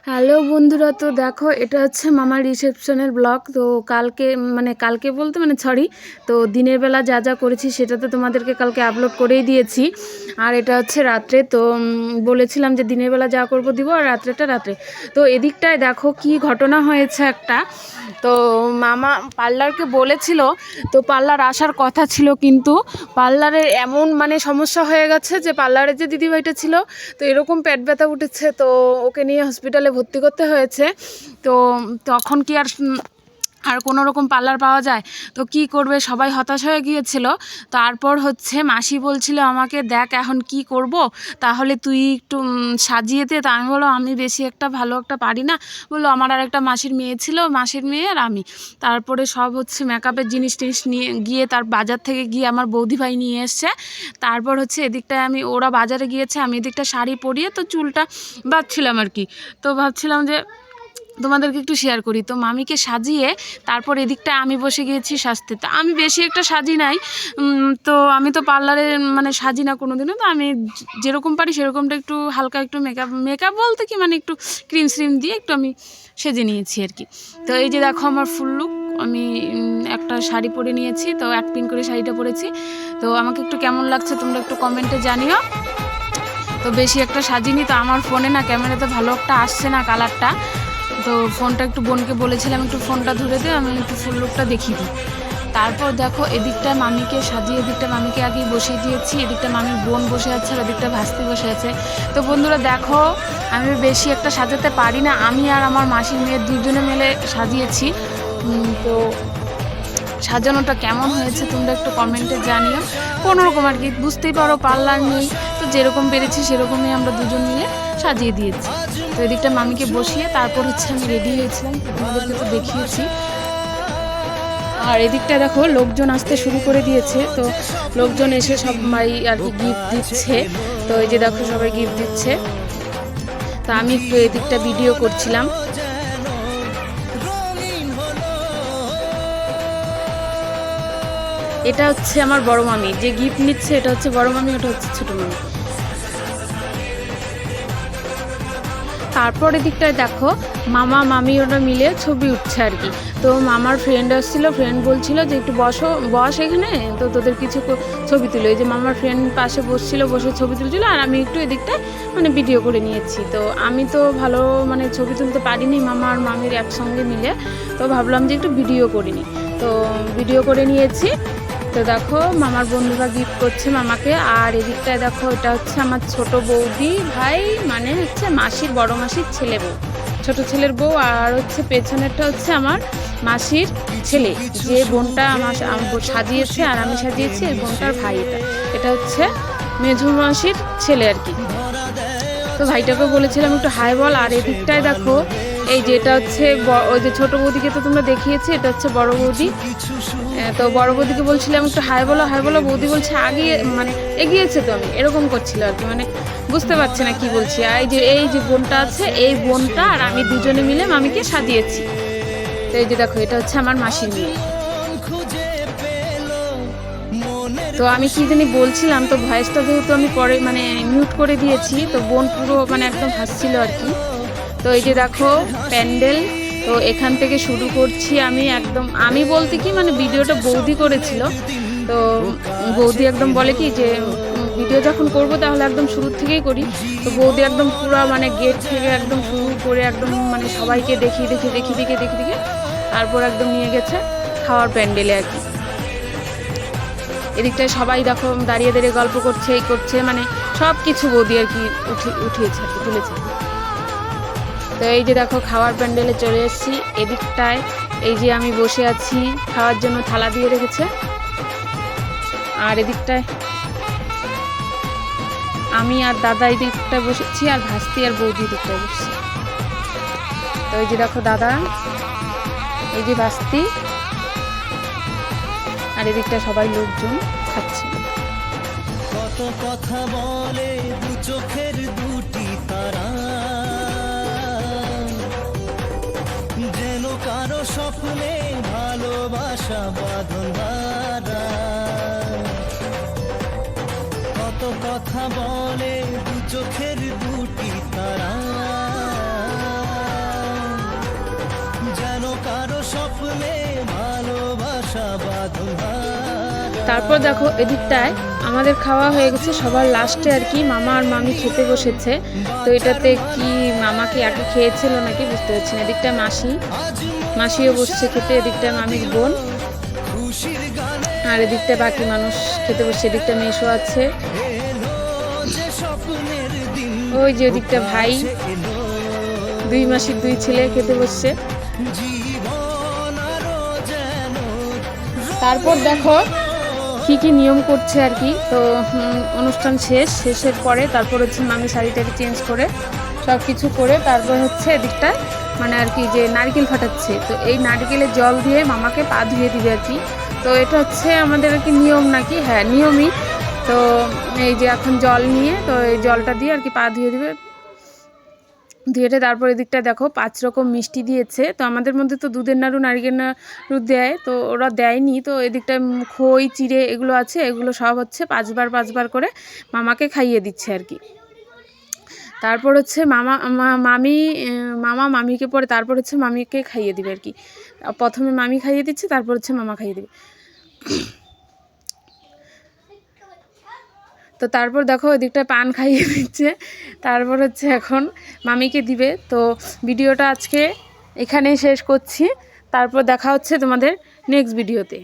Hello বন্ধুরা, তো দেখো এটা হচ্ছে মামার রিসেপশনের ব্লগ। তো কালকে বলতে সরি, তো দিনের বেলা যা যা করেছি সেটা তো তোমাদেরকে কালকে আপলোড করেই দিয়েছি। আর এটা হচ্ছে রাত্রে, তো বলেছিলাম যে দিনের বেলা যা করব দিব, আর রাত্রে। তো এদিকটায় দেখো কি ঘটনা হয়েছে একটা। তো মামা পার্লারকে বলেছিল, তো পার্লার আসার কথা ছিল, কিন্তু পার্লারের এমন সমস্যা হয়ে গেছে যে পার্লারের যে দিদিভাইটা ছিল, তো এরকম পেট ব্যথা উঠেছে, তো ওকে নিয়ে হসপিটালে ভর্তি করতে হয়েছে। তো তখন কি আর কোনো রকম পার্লার পাওয়া যায়? তো কি করবে, সবাই হতাশ হয়ে গিয়েছিল। তারপর হচ্ছে মাসি বলছিল আমাকে, দেখ এখন কি করব, তাহলে তুই একটু সাজিয়ে দে। তা আমি বললো আমি বেশি একটা ভালো একটা পারি না। বললো আমার আর একটা মাসির মেয়ে ছিল, মাসির মেয়ে আর আমি। তারপরে সব হচ্ছে মেকআপের জিনিস টিনিস নিয়ে গিয়ে, তার বাজার থেকে গিয়ে আমার বৌদি ভাই নিয়ে এসছে। তারপর হচ্ছে এদিকটায় ওরা বাজারে গিয়েছে, আমি এদিকটা শাড়ি পরিয়ে তো চুলটা বাঁধছিলাম আর কি। তো ভাবছিলাম যে তোমাদেরকে একটু শেয়ার করি। তো মামিকে সাজিয়ে তারপর এদিকটা আমি বসে গিয়েছি সাজতে। তো আমি বেশি একটা সাজি নাই, তো আমি তো পার্লারে সাজি না কোনো দিনও। তো আমি যেরকম পারি সেরকমটা একটু হালকা একটু মেকআপ বলতে কি একটু ক্রিম শ্রিম দিয়ে একটু আমি সেজে নিয়েছি আর কি। তো এই যে দেখো আমার ফুল লুক, আমি একটা শাড়ি পরে নিয়েছি, তো এক পিন করে শাড়িটা পরেছি। তো আমাকে একটু কেমন লাগছে তোমরা একটু কমেন্টে জানিও। তো বেশি একটা সাজিনি, তো আমার ফোনে ক্যামেরাতে ভালো একটা আসছে না কালারটা। তো ফোনটা একটু বোনকে বলেছিলাম একটু ফোনটা ধরে দে, আমি একটু ফুল লুকটা দেখিয়ে দিই। তারপর দেখো এদিকটা মামিকে সাজিয়ে, এদিকটা মামিকে আগেই বসিয়ে দিয়েছি, এদিকটা মামির বোন বসে আছে, আর এদিকটা ভাস্তি বসে আছে। তো বন্ধুরা দেখো, আমি বেশি একটা সাজাতে পারি না, আমি আর আমার মাসির মেয়ে দুজনে মিলে সাজিয়েছি। তো সাজানোটা কেমন হয়েছে তোমরা একটু কমেন্টে জানিও। কোনোরকম আর কি, বুঝতেই পারো পার্লার নেই, তো যেরকম পেরেছি সেরকমই আমরা দুজন মিলে সাজিয়ে দিয়েছি। তো এদিকটা মামিকে বসিয়ে তারপর হচ্ছে আমি রেডি হয়েছিলাম, তোমাদেরকে তো দেখিয়েছি। আর এদিকটা দেখো লোকজন আসতে শুরু করে দিয়েছে, তো লোকজন এসে সবাই আর কি গিফট দিচ্ছে। তো এই যে দেখো সবাই গিফট দিচ্ছে, তো আমি একটু এদিকটা ভিডিও করছিলাম। এটা হচ্ছে আমার বড় মামি যে গিফট নিচ্ছে, এটা হচ্ছে বড় মামি, ওটা হচ্ছে ছোট মামি। তারপর এদিকটায় দেখো মামা মামি ওরা মিলে ছবি উঠছে আর কি। তো মামার ফ্রেন্ড আসছিল, ফ্রেন্ড বলছিল যে একটু বস এখানে, তো তোদের কিছু ছবি তুলো। এই যে মামার ফ্রেন্ড পাশে বসছিল, বসে ছবি তুলছিল, আর আমি একটু এদিকটায় ভিডিও করে নিয়েছি। তো আমি তো ভালো ছবি তুলতে পারিনি মামা আর মামির একসঙ্গে মিলে, তো ভাবলাম যে একটু ভিডিও করিনি, তো ভিডিও করে নিয়েছি। তো দেখো মামার বন্ধুরা গিফট করছে মামাকে। আর এদিকটায় দেখো এটা হচ্ছে আমার ছোট বৌদি ভাই, হচ্ছে মাসির বড় মাসির ছেলে বউ, ছোট ছেলের বউ। আর হচ্ছে পেছনেরটা হচ্ছে আমার মাসির ছেলে, যে বোনটা আমার সাজিয়েছে আর আমি সাজিয়েছি, এই বোনটার ভাই। এটা হচ্ছে মেঝো মাসির ছেলে আর কি। তো ভাইটাকে বলেছিলাম একটু হাই বল। আর এদিকটায় দেখো এই যে এটা হচ্ছে ওই যে ছোট বৌদিকে তো তোমরা দেখিয়েছি, এটা হচ্ছে বড় বৌদি। তো বড় বৌদিকে বলছিলাম একটু হাই বলো হাই বলো, বৌদি বলছে আগিয়ে এগিয়েছে, তো আমি এরকম করছিল আর কি, বুঝতে পারছি না কি বলছি। আর এই যে বোনটা আছে, এই বোনটা আর আমি দুজনে মিলে মামিকে সাজিয়েছি। তো এই যে দেখো এটা হচ্ছে আমার মাসির মেয়ে। তো আমি কি জানি বলছিলাম, তো ভয়েসটা যেহেতু আমি পরে মিউট করে দিয়েছি, তো বোন পুরো একদম হাসছিল আর কি। তো এই যে দেখো প্যান্ডেল, তো এখান থেকে শুরু করছি আমি একদম, আমি বলতে কি ভিডিওটা বৌদি করেছিল। তো বৌদি একদম বলে কি যে ভিডিও যখন করব তাহলে একদম শুরু থেকেই করি। তো বৌদি একদম পুরো গেট থেকে একদম শুরু করে একদম সবাইকে দেখিয়ে তারপর একদম নিয়ে গেছে খাওয়ার প্যান্ডেলে আর কি। এদিকটায় সবাই দেখো দাঁড়িয়ে দাঁড়িয়ে গল্প করছে, এই করছে, সব কিছু বৌদি আর কি উঠিয়েছে আর কি, তুলেছে। তো এই যে দেখো খাওয়ার প্যান্ডেলে চলে এসেছি। এদিকটায় এই যে আমি বসে আছি, খাওয়ার জন্য থালা দিয়ে রেখেছে। আর এদিকটায় আমি আর দাদা এই দিকটায় বসেছি, আর ভাস্তি আর বৌদি দিকটায় বসছি। তো এই যে দেখো দাদা, এই যে ভাস্তি, আর এদিকটা সবাই লোকজন খাচ্ছে। কত কথা বলে দু চোখের দুটি তারা, যেন কারো স্বপ্নে ভালোবাসা বাঁধন হারা। কত কথা বলে দু চোখের দুটি তারা, ভালোবাসা বাঁধন হারা। তারপর দেখো এদিকটায় আমাদের খাওয়া হয়ে গেছে, সবার লাস্টে আর কি মামা আর মামি খেতে বসেছে। তো এটাতে কি মামা কি আগে খেয়েছিল নাকি বুঝতে পারছি না। এদিকটা মাসিও বসছে খেতে, এদিকটা মামির বোন, খুশির গান আর এদিকটা বাকি মানুষ খেতে বসছে। এদিকটা মেশো আছে, এলো যে স্বপ্নের দিন, ওই যে ওদিকটা ভাই, এলো 2 মাসির 2 ছেলে খেতে বসছে। জীবন আরো যেন তারপর দেখো কি কি নিয়ম করছে আর কি। তো অনুষ্ঠান শেষের পরে তারপর হচ্ছে মামি শাড়িটাকে চেঞ্জ করে সব কিছু করে তারপর হচ্ছে এদিকটা মানে আর কি যে নারকেল ফাটাচ্ছে। তো এই নারকেলের জল দিয়ে মামাকে পা ধুয়ে দিবে আর কি। তো এটা হচ্ছে আমাদের আর কি নিয়ম নাকি, হ্যাঁ নিয়মই। তো এই যে এখন জল নিয়ে তো এই জলটা দিয়ে আর কি পা ধুয়ে দিবে, ধুয়েটে তারপর এদিকটা দেখো 5 রকম মিষ্টি দিয়েছে। তো আমাদের মধ্যে তো দুধের নাড়ু নারকেল নাড়ু দেয়, তো ওরা দেয়নি। তো এদিকটা খই চিড়ে এগুলো আছে, এগুলো সব হচ্ছে 5 বার করে মামাকে খাইয়ে দিচ্ছে আর কি। তারপর হচ্ছে মামা মামিকে পরে তারপর হচ্ছে মামিকে খাইয়ে দিবে আর কি। প্রথমে মামি খাইয়ে দিচ্ছে, তারপর হচ্ছে মামা খাইয়ে দিবে। তো তারপর দেখো এদিকটা পান খাইয়ে দিচ্ছে, তারপর হচ্ছে এখন মামিকে দিবে। তো ভিডিওটা আজকে এখানেই শেষ করছি, তারপর দেখা হচ্ছে তোমাদের নেক্সট ভিডিওতে।